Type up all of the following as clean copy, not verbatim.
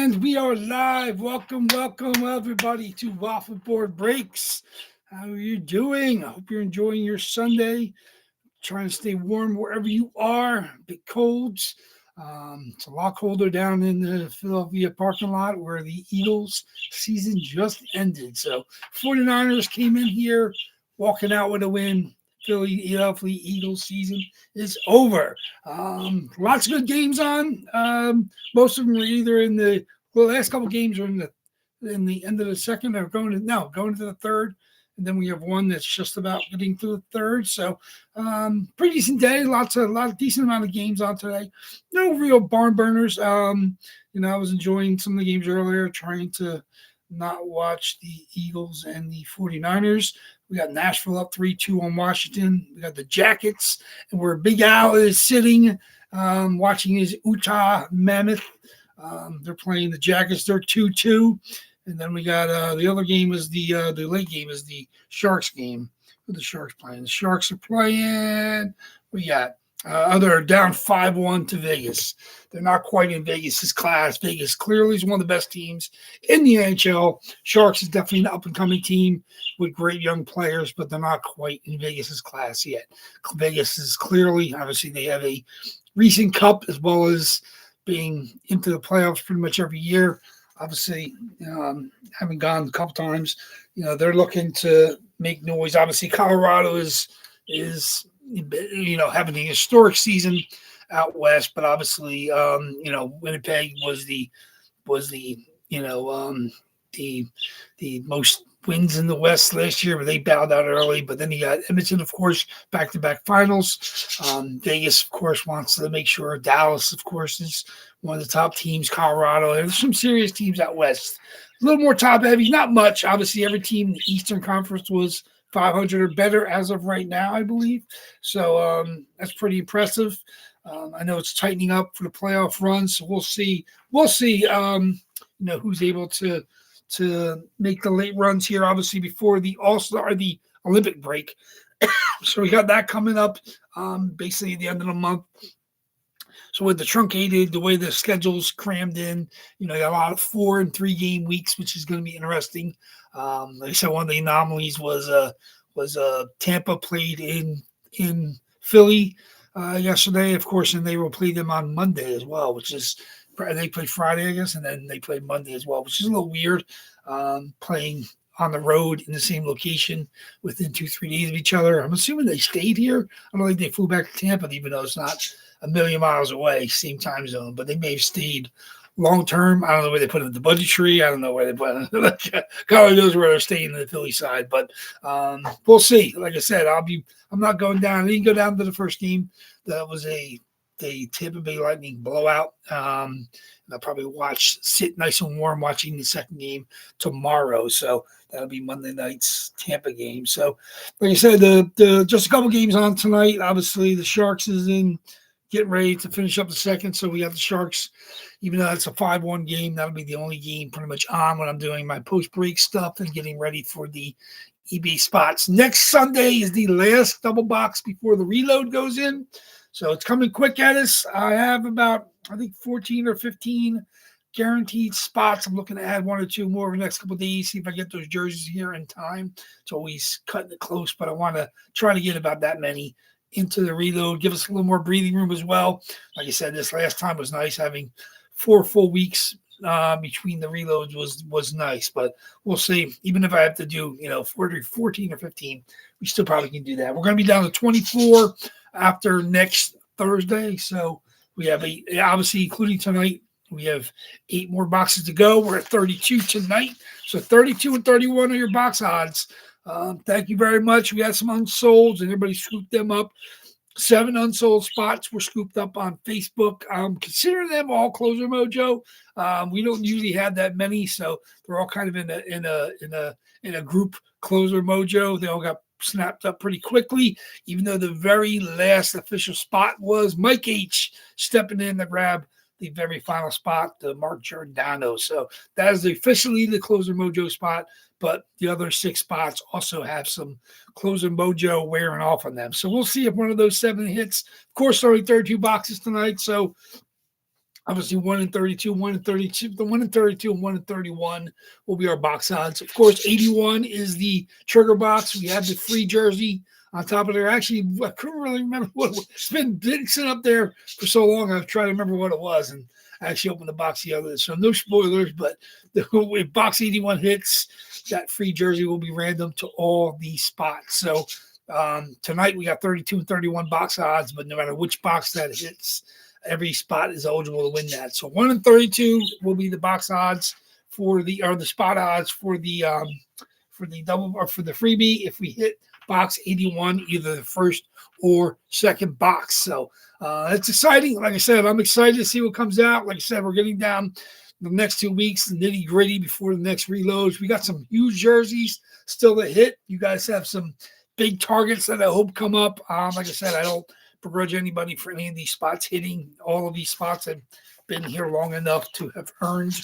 And we are live. Welcome, everybody to Waffleboard Breaks. How are you doing? I hope you're enjoying your Sunday. Trying to stay warm wherever you are. A bit cold. It's a lot colder down in the Philadelphia parking lot where the Eagles season just ended. So 49ers came in here walking out with a win. Philadelphia Eagles season is over. Lots of good games on. Most of them are either in the last couple games are in the end of the second or going to the third. And then we have one that's just about getting to the third. So pretty decent day. A lot of decent amount of games on today. No real barn burners. I was enjoying some of the games earlier, trying to not watch the Eagles and the 49ers. We got Nashville up 3-2 on Washington. We got the Jackets, and where Big Al is sitting, watching his Utah Mammoth. They're playing the Jackets. They're 2-2. And then we got the other game is the late game is the Sharks game. Who the Sharks playing? The Sharks are playing. We got they're down 5-1 to Vegas. They're not quite in Vegas's class. Vegas clearly is one of the best teams in the NHL. Sharks is definitely an up-and-coming team with great young players, but they're not quite in Vegas's class yet. Vegas is clearly, obviously, they have a recent cup as well as being into the playoffs pretty much every year. Obviously, having gone a couple times, they're looking to make noise. Obviously, Colorado is having a historic season out west, but obviously, Winnipeg was the most wins in the West last year, but they bowed out early. But then you got Edmonton, of course, back-to-back finals. Vegas, of course, wants to make sure. Dallas, of course, is one of the top teams. Colorado. There's some serious teams out west. A little more top-heavy, not much. Obviously, every team in the Eastern Conference was 500 or better as of right now, I believe. So that's pretty impressive. I know it's tightening up for the playoff run, so we'll see. Who's able to make the late runs here, obviously before the All-Star, the Olympic break. So we got that coming up basically at the end of the month. So with the way the schedule's crammed in, you got a lot of 4 and 3 game weeks, which is going to be interesting. Like I said, one of the anomalies was Tampa played in Philly yesterday, of course, and they will play them on Monday as well, which is they play Friday, I guess, and then they play Monday as well, which is a little weird, playing on the road in the same location within 2-3 days of each other. I'm assuming they stayed here. I don't think they flew back to Tampa, even though it's not a million miles away, same time zone, but they may have stayed long term. I don't know where they put it in the budgetary. I don't know where they put it. God knows where they're staying in the Philly side, but we'll see. Like I said, I'm not going down. I didn't go down to the first game. That was a Tampa Bay Lightning blowout. I'll probably sit nice and warm watching the second game tomorrow. So that'll be Monday night's Tampa game. So, like I said, the just a couple games on tonight. Obviously, the Sharks is getting ready to finish up the second. So we got the Sharks, even though it's a 5-1 game, that'll be the only game pretty much on when I'm doing my post-break stuff and getting ready for the eBay spots. Next Sunday is the last double box before the reload goes in. So it's coming quick at us. I have about, 14 or 15 guaranteed spots. I'm looking to add 1 or 2 more over the next couple of days, see if I get those jerseys here in time. It's always cutting it close, but I want to try to get about that many into the reload, give us a little more breathing room as well. Like I said, this last time was nice. Having 4 full weeks between the reloads was nice, but we'll see. Even if I have to do 14 or 15, we still probably can do that. We're going to be down to 24 after next Thursday, so we have obviously including tonight. We have 8 more boxes to go. We're at 32 tonight, so 32 and 31 are your box odds. Thank you very much. We had some unsolds, and everybody scooped them up. 7 unsold spots were scooped up on Facebook. Consider them all Closer Mojo. We don't usually have that many, so they're all kind of in a group Closer Mojo. They all got snapped up pretty quickly, even though the very last official spot was Mike H stepping in to grab the very final spot, the Mark Giordano. So that is officially the Closer Mojo spot, but the other 6 spots also have some Closer Mojo wearing off on them. So we'll see if one of those 7 hits. Of course, only 32 boxes tonight, so Obviously, 1 in 32, 1 in 32, the 1 in 32 and 1 in 31 will be our box odds. Of course, 81 is the trigger box. We have the free jersey on top of there. Actually, I couldn't really remember what it was. It's been sitting up there for so long. I've tried to remember what it was, and I actually opened the box the other day. So no spoilers, but if box 81 hits, that free jersey will be random to all the spots. So tonight we got 32 and 31 box odds, but no matter which box that hits, every spot is eligible to win that. So 1 in 32 will be the box odds for the spot odds for the double or for the freebie if we hit box 81, either the first or second box. So it's exciting. Like I said, I'm excited to see what comes out. Like I said, we're getting down the next 2 weeks, the nitty gritty before the next reloads. We got some huge jerseys still to hit. You guys have some big targets that I hope come up. Like I said, I don't begrudge anybody for any of these spots hitting. All of these spots have been here long enough to have earned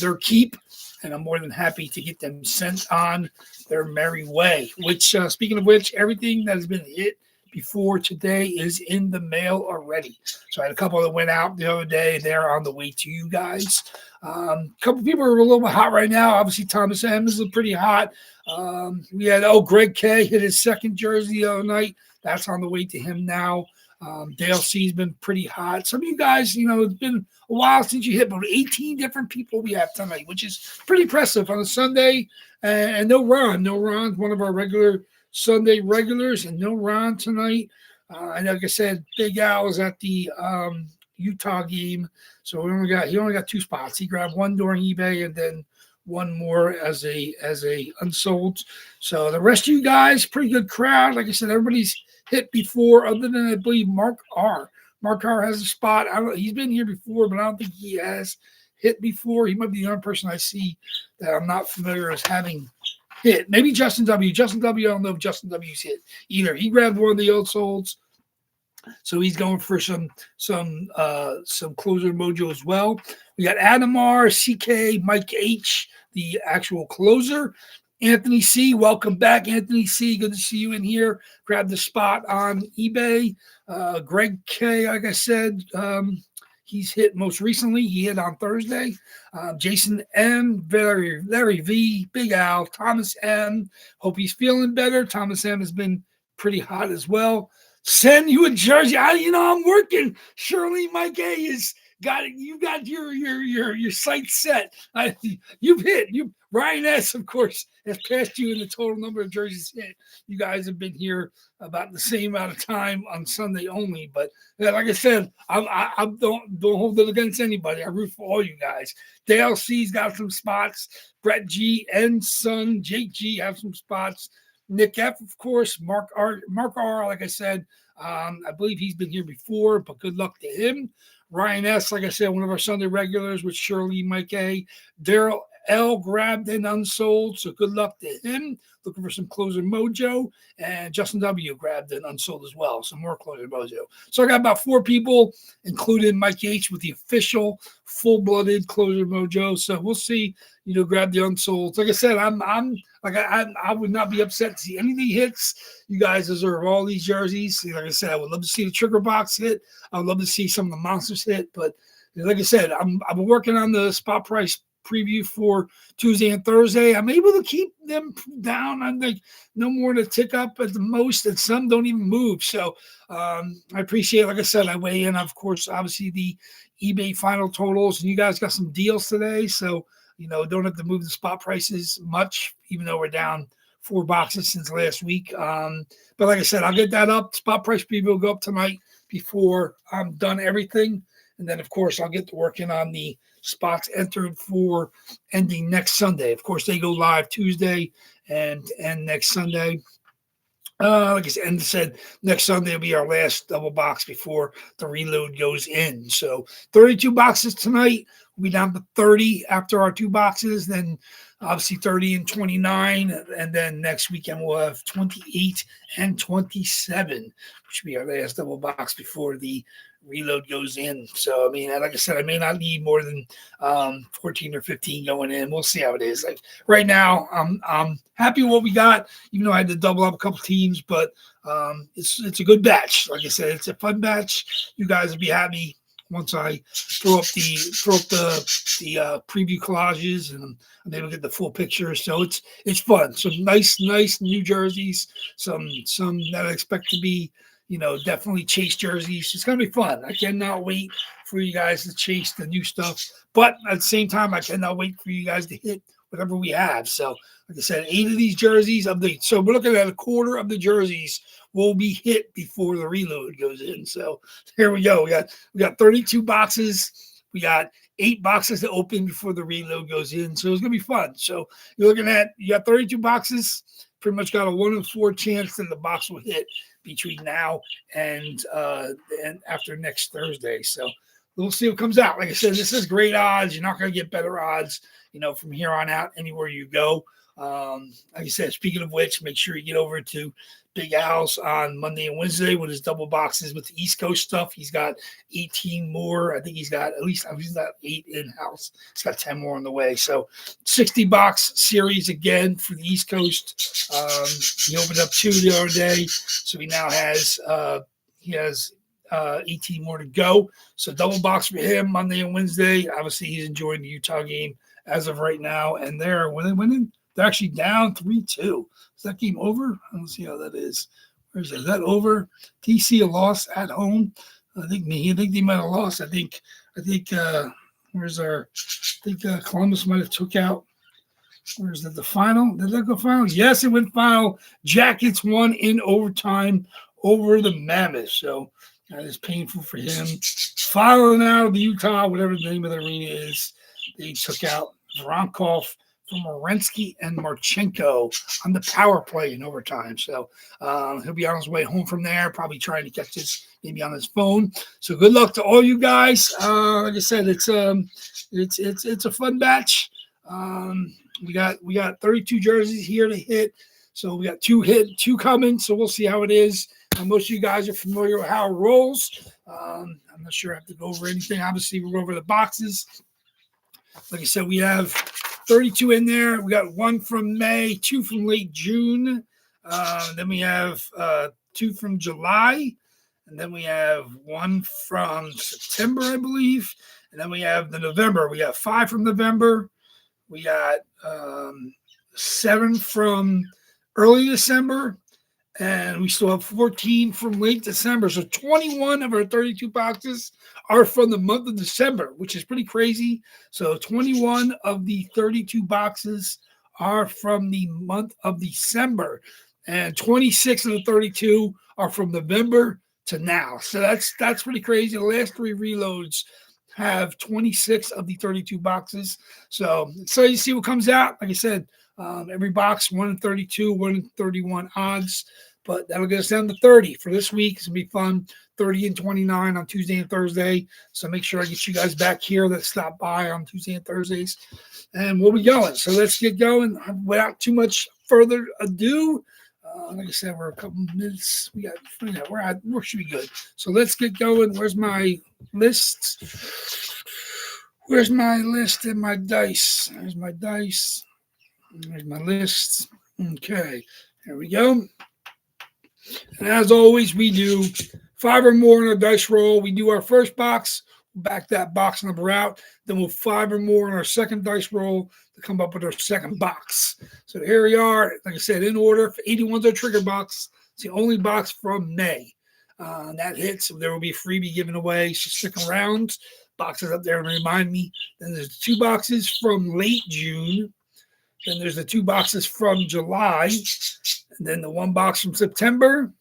their keep, and I'm more than happy to get them sent on their merry way. Which, speaking of which, everything that has been hit before today is in the mail already. So I had a couple that went out the other day. They're on the way to you guys. A couple people are a little bit hot right now. Obviously, Thomas M is pretty hot. We had, Greg K hit his second jersey the other night. That's on the way to him now. Dale C's been pretty hot. Some of you guys, it's been a while since you hit, but 18 different people we have tonight, which is pretty impressive on a Sunday. And no Ron. No Ron's one of our regular Sunday regulars, and no Ron tonight. And like I said, Big Al is at the Utah game, so he only got 2 spots. He grabbed one during eBay and then one more as a unsold. So the rest of you guys, pretty good crowd. Like I said, everybody's hit before, other than I believe Mark R. Mark R has a spot. He's been here before, but I don't think he has hit before. He might be the only person I see that I'm not familiar as having hit. Maybe Justin W. Justin W. I don't know if Justin W's hit either. He grabbed one of the old solds, so he's going for some closer mojo as well. We got Adam R, CK, Mike H, the actual closer. Anthony C, welcome back, Anthony C. Good to see you in here. Grab the spot on eBay. Greg K, like I said, he's hit most recently. He hit on Thursday. Jason M, Larry V, Big Al, Thomas M. Hope he's feeling better. Thomas M has been pretty hot as well. Send you a jersey. I'm working. Shirley Mike A is got it. You got your sights set. You've hit. Ryan S, of course, has passed you in the total number of jerseys hit. You guys have been here about the same amount of time on Sunday only. But like I said, I don't hold it against anybody. I root for all you guys. Dale C's got some spots. Brett G and son Jake G have some spots. Nick F, of course. Mark R, like I said, I believe he's been here before, but good luck to him. Ryan S, like I said, one of our Sunday regulars with Shirley, Mike A. Daryl L grabbed and unsold, so good luck to him. Looking for some closer mojo. And Justin W grabbed and unsold as well, some more closer mojo. So I got about 4 people, including Mike H with the official full-blooded closer mojo. So we'll see, grab the unsold. Like I said, I would not be upset to see anything hits. You guys deserve all these jerseys. Like I said, I would love to see the trigger box hit. I would love to see some of the monsters hit. But like I said, I've been working on the spot price preview for Tuesday and Thursday. I'm able to keep them down. I'm like no more to tick up at the most, and some don't even move. So I appreciate, like I said, I weigh in, of course, obviously the eBay final totals, and you guys got some deals today. So, don't have to move the spot prices much, even though we're down 4 boxes since last week. But like I said, I'll get that up. Spot price preview will go up tonight before I'm done everything. And then, of course, I'll get to working on the spots entered for ending next Sunday. Of course, they go live Tuesday and next Sunday. Like I said, next Sunday will be our last double box before the reload goes in. So 32 boxes tonight. We'll be down to 30 after our 2 boxes. Then obviously 30 and 29. And then next weekend we'll have 28 and 27, which will be our last double box before the reload goes in. So, like I said, I may not need more than 14 or 15 going in. We'll see how it is. Like right now, I'm happy with what we got, even though I had to double up a couple teams, but it's a good batch. Like I said, it's a fun batch. You guys will be happy once I throw up the preview collages, and I'm able to get the full picture. So it's fun. Some nice new jerseys. Some that I expect to be, definitely chase jerseys. It's gonna be fun. I cannot wait for you guys to chase the new stuff. But at the same time, I cannot wait for you guys to hit whatever we have. So, like I said, 8 of these jerseys so we're looking at a quarter of the jerseys will be hit before the reload goes in. So here we go. We got 32 boxes. We got 8 boxes to open before the reload goes in. So it's gonna be fun. So you got 32 boxes. Pretty much got a 1 in 4 chance that the box will hit between now and after next Thursday. So we'll see what comes out. Like I said, this is great odds. You're not going to get better odds, from here on out anywhere you go. Like I said, speaking of which, make sure you get over to Big Al's on Monday and Wednesday with his double boxes with the East Coast stuff. He's got 18 more. I think he's got 8 in-house. He's got 10 more on the way. So 60-box series again for the East Coast. He opened up 2 the other day. So he now has 18 more to go. So double box for him Monday and Wednesday. Obviously, he's enjoying the Utah game as of right now. And when they went in, they're actually down 3-2. Is that game over? Let's see how that is. Where is that? Is that over? TC a loss at home. I think they might have lost. I think Columbus might have took out. Where is that? The final? Did that go final? Yes, it went final. Jackets won in overtime over the Mammoths. So that is painful for him. Filing out of the Utah, whatever the name of the arena is, they took out Voronkov from Morensky and Marchenko on the power play in overtime. So he'll be on his way home from there, probably trying to catch this maybe on his phone. So good luck to all you guys. Like I said, it's a fun batch. We got 32 jerseys here to hit. So we got 2 coming. So we'll see how it is. Most of you guys are familiar with how it rolls. I'm not sure I have to go over anything. Obviously, we'll go over the boxes. Like I said, we have 32 in there. We got 1 from May, 2 from late June. Then we have 2 from July. And then we have 1 from September, I believe. And then we have the November. We got 5 from November. We got 7 from early December. And we still have 14 from late December. So 21 of our 32 boxes are from the month of December, which is pretty crazy. So 21 of the 32 boxes are from the month of December. And 26 of the 32 are from November to now. So that's pretty crazy. The last 3 reloads have 26 of the 32 boxes. So you see what comes out. Like I said, every box, 1 in 32, 1 in 31 odds. But that'll get us down to 30 for this week. It's going to be fun. 30 and 29 on Tuesday and Thursday. So make sure I get you guys back here that stop by on Tuesday and Thursdays. And we'll be going. So let's get going without too much further ado. Like I said, we're a couple minutes. Where should we go? So let's get going. Where's my list? Where's my list and my dice? There's my dice. There's my list. Okay, here we go. And as always, we do 5 or more in our dice roll. We do our first box, back that box number out. Then we'll 5 or more in our second dice roll to come up with our second box. So here we are. Like I said, in order. 81's our trigger box. It's the only box from May. That hits. So there will be a freebie given away. So stick around. Boxes up there and remind me. Then there's 2 boxes from late June. Then there's the 2 boxes from July. And then the 1 box from September.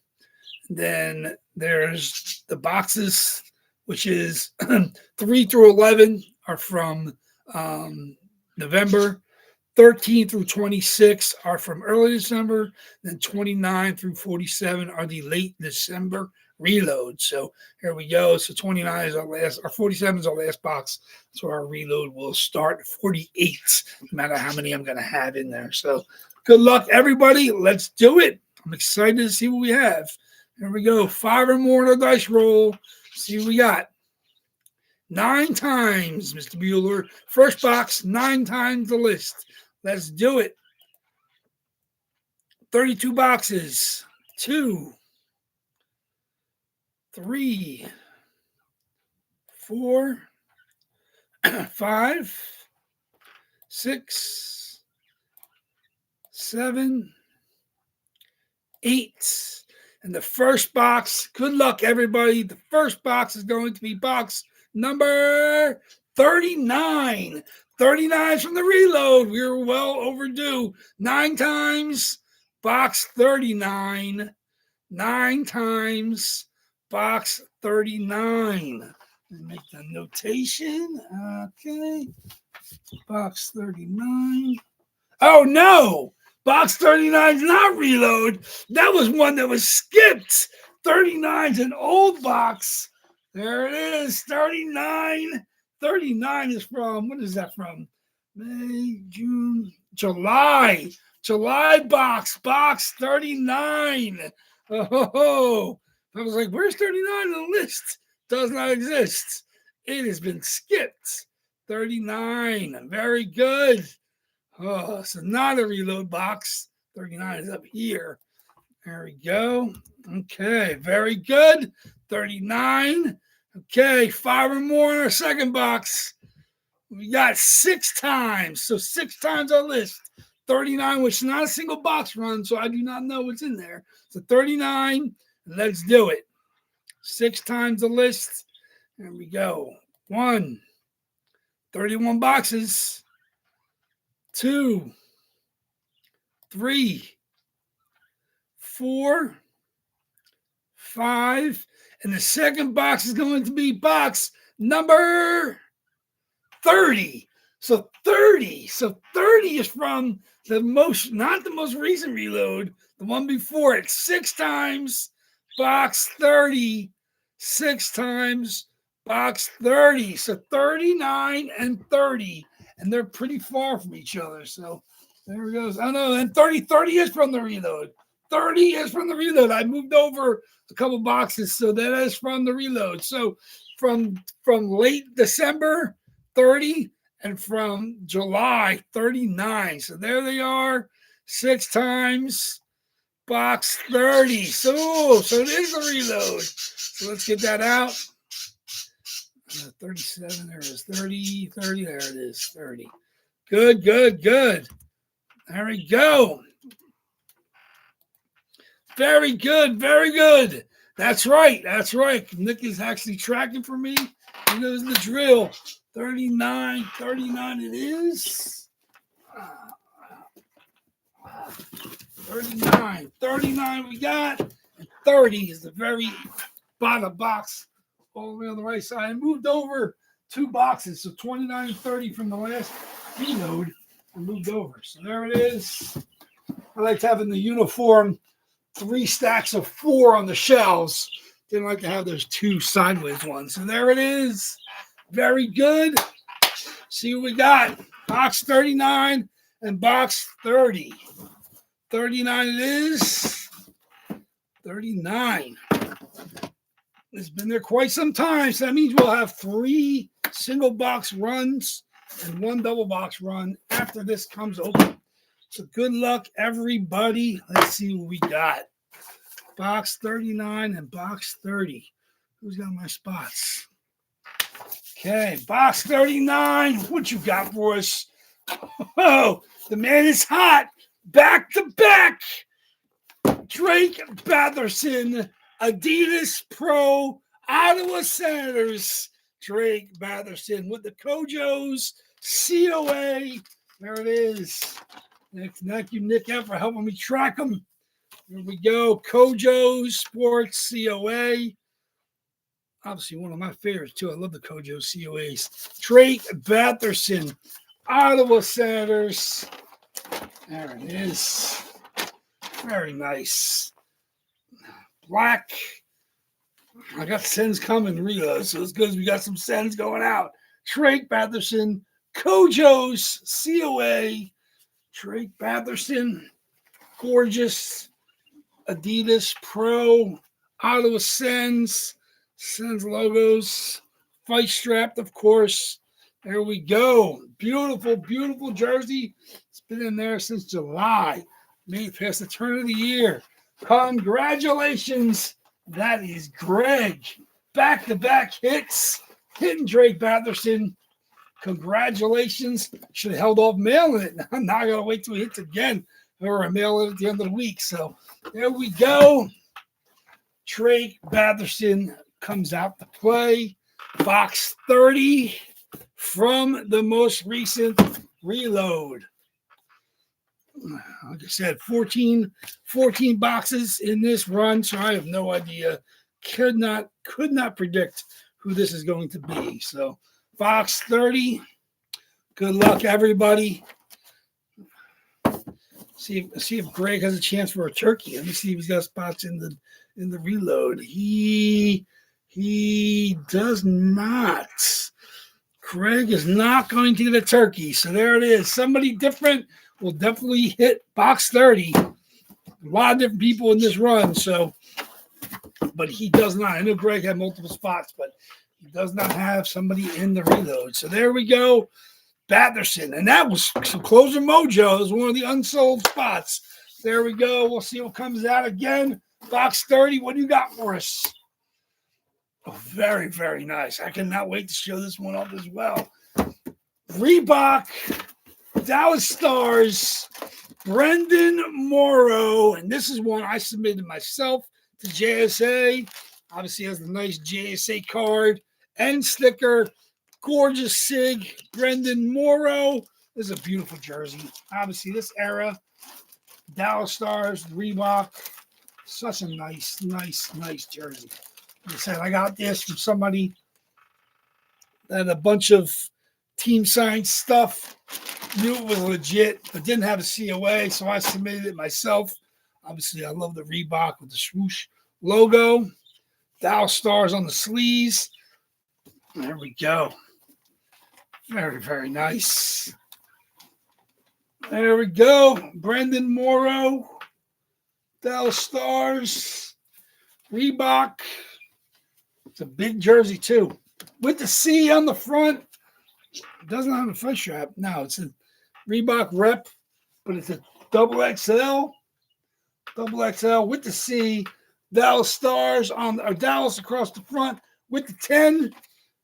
And then there's the boxes, which is 3 through 11 are from November. 13 through 26 are from early December. Then 29 through 47 are the late December reload. So here we go. So 29 is our last, or 47 is our last box. So our reload will start 48, no matter how many I'm going to have in there. So good luck, everybody. Let's do it. I'm excited to see what we have. Here we go. 5 or more in our dice roll. See what we got. 9 times, Mr. Bueller. First box, 9 times the list. Let's do it. 32 boxes. 2, 3, 4, 5, 6, 7, 8. And the first box, good luck, everybody. The first box is going to be box number 39. 39 is from the reload. We were well overdue. 9 times, box 39. 9 times, box 39. Make the notation. Okay. Box 39. Oh, no. Box 39 is not reload. That was one that was skipped. 39 is an old box. There it is. 39. 39 is from, what is that from? May, June, July. July box. Box 39. Oh, I was like, where's 39 on the list? Does not exist. It has been skipped. 39. Very good. Oh, so not a reload box. 39 is up here. There we go. Okay, very good. 39. Okay, 5 or more in our second box. We got 6 times. So 6 times our list. 39, which is not a single box run, so I do not know what's in there. So 39, let's do it. 6 times the list. There we go. 1, 31 boxes. 2, 3, 4, 5. And the second box is going to be box number 30. So 30. So 30 is from the most, not the most recent reload, the one before it. 6 times, box 30. 6 times, box 30. So 39 and 30. And they're pretty far from each other. So there it goes. Oh, no. And 30 is from the reload. 30 is from the reload. I moved over a couple boxes. So that is from the reload. So from late December, 30. And from July, 39. So there they are. 6 times, box 30. So it is a reload. So let's get that out. 37, there it is. 30, there it is. 30. Good. There we go. Very good. That's right. Nick is actually tracking for me. He knows the drill. 39 it is. 39 we got. And 30 is the very bottom box. All the way on the right side. I moved over 2 boxes, so 29 and 30 from the last reload. I moved over. So there it is. I liked having the uniform 3 stacks of 4 on the shelves. Didn't like to have those 2 sideways ones. So there it is. Very good. See what we got. Box 39 and box 30. 39 it is. 39. It's been there quite some time, so that means we'll have 3 single box runs and 1 double box run after this comes open. So good luck, everybody. Let's see what we got. Box 39 and box 30. Who's got my spots? Okay, box 39. What you got for us? Oh, the man is hot. Back to back. Drake Batherson. Adidas Pro, Ottawa Senators, Drake Batherson with the Kojos COA. There it is. Thank you, Nick, for helping me track them. Here we go. Kojos Sports COA. Obviously, one of my favorites, too. I love the Kojos COAs. Drake Batherson, Ottawa Senators. There it is. Very nice. Black. I got Sens coming, reload, so it's good as we got some Sens going out. Drake Batherson, Kojos, COA. Drake Batherson, gorgeous. Adidas Pro, Ottawa Sens logos, fight strapped, of course. There we go. Beautiful jersey. It's been in there since July. Made it past the turn of the year. Congratulations. That is Greg. Back-to-back hits hitting Drake Batherson. Congratulations. Should have held off mailing it. Now I got to wait till he hits again. Or I mail it at the end of the week. So there we go. Drake Batherson comes out to play. Box 30 from the most recent reload. Like I said, 14 boxes in this run, so I have no idea. Could not predict who this is going to be. So box 30. Good luck, everybody. See if Greg has a chance for a turkey. Let me see if he's got spots in the reload. He does not. Greg is not going to get a turkey. So there it is. Somebody different will definitely hit box 30. A lot of different people in this run. So, but he does not. I know Greg had multiple spots, but he does not have somebody in the reload. So there we go. Batherson. And that was some closer mojo. It was one of the unsold spots. There we go. We'll see what comes out again. Box 30. What do you got for us? Oh, very, very nice. I cannot wait to show this one up as well. Reebok, Dallas Stars, Brendan Morrow. And this is one I submitted myself to JSA. Obviously has the nice JSA card and sticker. Gorgeous SIG, Brendan Morrow. This is a beautiful jersey. Obviously, this era, Dallas Stars, Reebok. Such a nice jersey. Like I said, I got this from somebody that had a bunch of team signed stuff. Knew it was legit, but didn't have a COA, so I submitted it myself. Obviously, I love the Reebok with the swoosh logo. Dallas Stars on the sleeves. There we go. Very, very nice. There we go. Brendan Morrow, Dallas Stars, Reebok. It's a big jersey, too. With the C on the front. It doesn't have a foot strap. No, it's a Reebok rep, but it's a double XL. Double XL with the C. Dallas Stars on or Dallas across the front with the 10.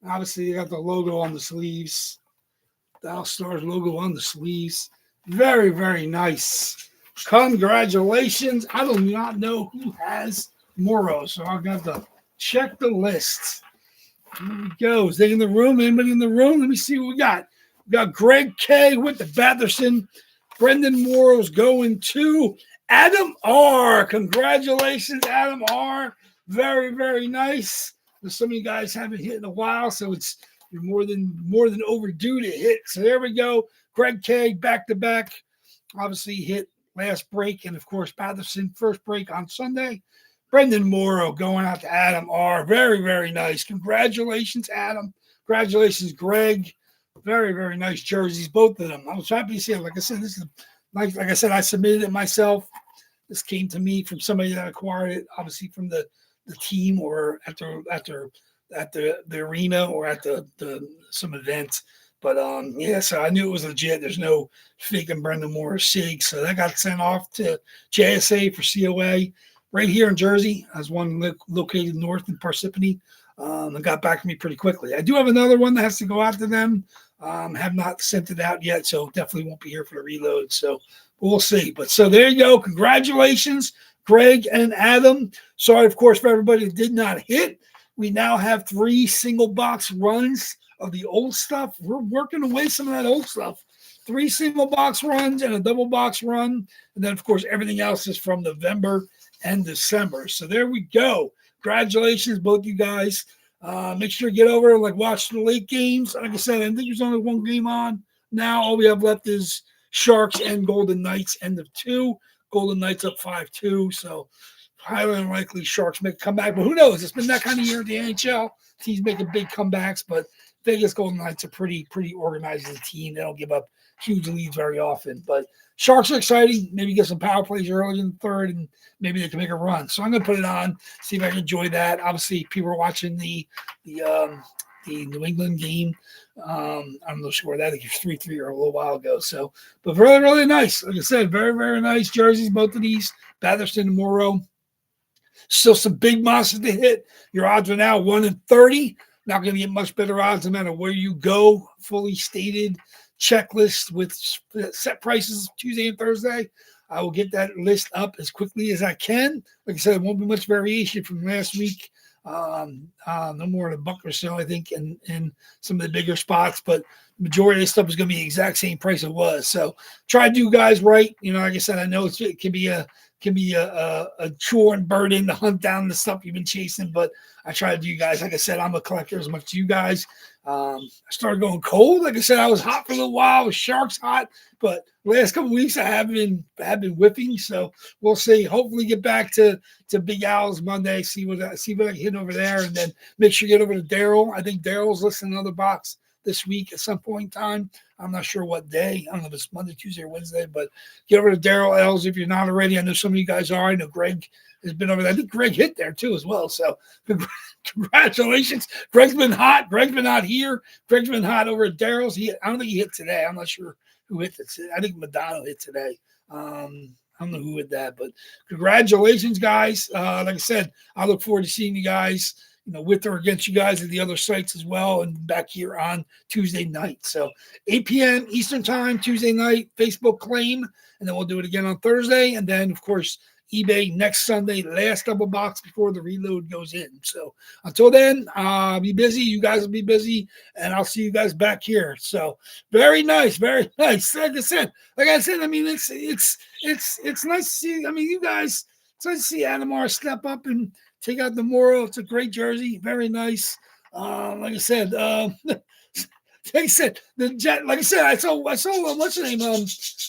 Obviously, you got the logo on the sleeves. Dallas Stars logo on the sleeves. Very, very nice. Congratulations. I do not know who has Morrow, so I'll have to check the list. Here we go. Is they in the room? Anybody in the room? Let me see what we got. We got Greg K with the Batherson. Brendan Morrow's going to Adam R. Congratulations, Adam R. Very, very nice. Some of you guys haven't hit in a while, so you're more than overdue to hit. So there we go. Greg K back to back. Obviously hit last break, and of course Batherson first break on Sunday. Brendan Morrow going out to Adam R. Very, very nice. Congratulations, Adam. Congratulations, Greg. Very, very nice jerseys, both of them. I was happy to see it. Like I said, this is like I said, I submitted it myself. This came to me from somebody that acquired it, obviously from the team or at the arena or at the some event. But yeah, so I knew it was legit. There's no faking Brendan Moore SIG. So that got sent off to JSA for COA right here in Jersey. I was one located north in Parsippany. And got back to me pretty quickly. I do have another one that has to go out to them. Have not sent it out yet, so definitely won't be here for the reload. So we'll see. But so there you go. Congratulations, Greg and Adam. Sorry, of course, for everybody that did not hit. We now have 3 single box runs of the old stuff. We're working away some of that old stuff. 3 single box runs and a double box run. And then, of course, everything else is from November and December. So there we go. Congratulations, both you guys. Make sure to get over and watch the late games. Like I said, I think there's only one game on now. All we have left is Sharks and Golden Knights, end of 2. Golden Knights up 5-2. So highly unlikely Sharks make a comeback. But who knows? It's been that kind of year at the NHL. Teams making big comebacks, but Vegas Golden Knights are pretty organized as a team. They don't give up huge leads very often. But Sharks are exciting. Maybe get some power plays early in the third, and maybe they can make a run. So I'm going to put it on, see if I can enjoy that. Obviously, people are watching the New England game. I'm not sure where that is. 3-3 or a little while ago. So, but really, really nice. Like I said, very, very nice jerseys, both of these. Batherson and Morrow. Still some big monsters to hit. Your odds are now 1 in 30. not going to get much better odds no matter where you go. Fully stated checklist with set prices Tuesday and Thursday. I will get that list up as quickly as I can. Like I said, it won't be much variation from last week. No more than a buck or so, I think, in some of the bigger spots, but the majority of this stuff is going to be the exact same price it was. So try to do guys right. You know, like I said, I know it can be a chore and burden to hunt down the stuff you've been chasing, but I try to do you guys. Like I said, I'm a collector as much as you guys. I started going cold. Like I said, I was hot for a little while. Sharks hot, but last couple of weeks I have been whipping. So we'll see. Hopefully get back to Big Al's Monday. See what I can hit over there, and then make sure you get over to Daryl. I think Daryl's listing another box this week at some point in time. I'm not sure what day. I don't know if it's Monday, Tuesday, or Wednesday, but get over to Daryl L's if you're not already. I know some of you guys are. I know Greg has been over there. I think Greg hit there too as well. So congratulations. Greg's been hot. Greg's been hot here. Greg's been hot over at Daryl's. I don't think he hit today. I'm not sure who hit it. I think Madonna hit today. I don't know who hit that, but congratulations, guys. Like I said, I look forward to seeing you guys, with or against you guys at the other sites as well, and back here on Tuesday night. So 8 p.m. Eastern time, Tuesday night, Facebook claim, and then we'll do it again on Thursday. And then, of course, eBay next Sunday, last double box before the reload goes in. So until then, be busy. You guys will be busy, and I'll see you guys back here. So very nice, very nice. Like I said, I mean, it's nice to see. I mean, you guys, it's nice to see Adamar step up and take out the Moro. It's a great jersey, very nice. Like I said, the Jet. Like I said, I saw what's the name? I was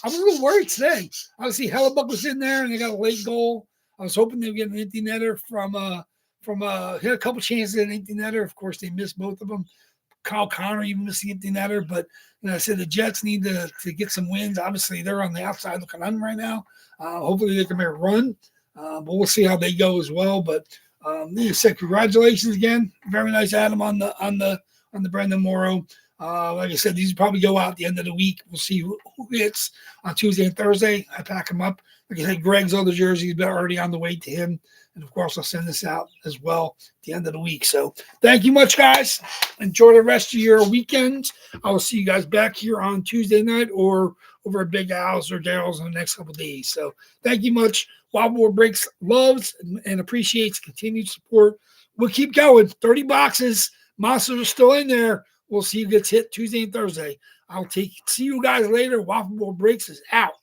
a little worried today. Obviously, Hellebuck was in there, and they got a late goal. I was hoping they would get an empty netter from hit a couple chances at an empty netter. Of course, they missed both of them. Kyle Connor even missing empty netter, but I said the Jets need to get some wins. Obviously, they're on the outside looking on right now. Hopefully, they can make a run. But we'll see how they go as well. But like I said, congratulations again. Very nice, Adam, on the Brendan Morrow. Like I said, these will probably go out at the end of the week. We'll see who hits on Tuesday and Thursday. I pack them up. Like I said, Greg's other jerseys are already on the way to him. And, of course, I'll send this out as well at the end of the week. So thank you much, guys. Enjoy the rest of your weekend. I will see you guys back here on Tuesday night or over at Big Al's or Daryl's in the next couple of days. So thank you much. WAFFLEBOARD Breaks loves and appreciates continued support. We'll keep going. 30 boxes. Monsters are still in there. We'll see who gets hit Tuesday and Thursday. See you guys later. WAFFLEBOARD Breaks is out.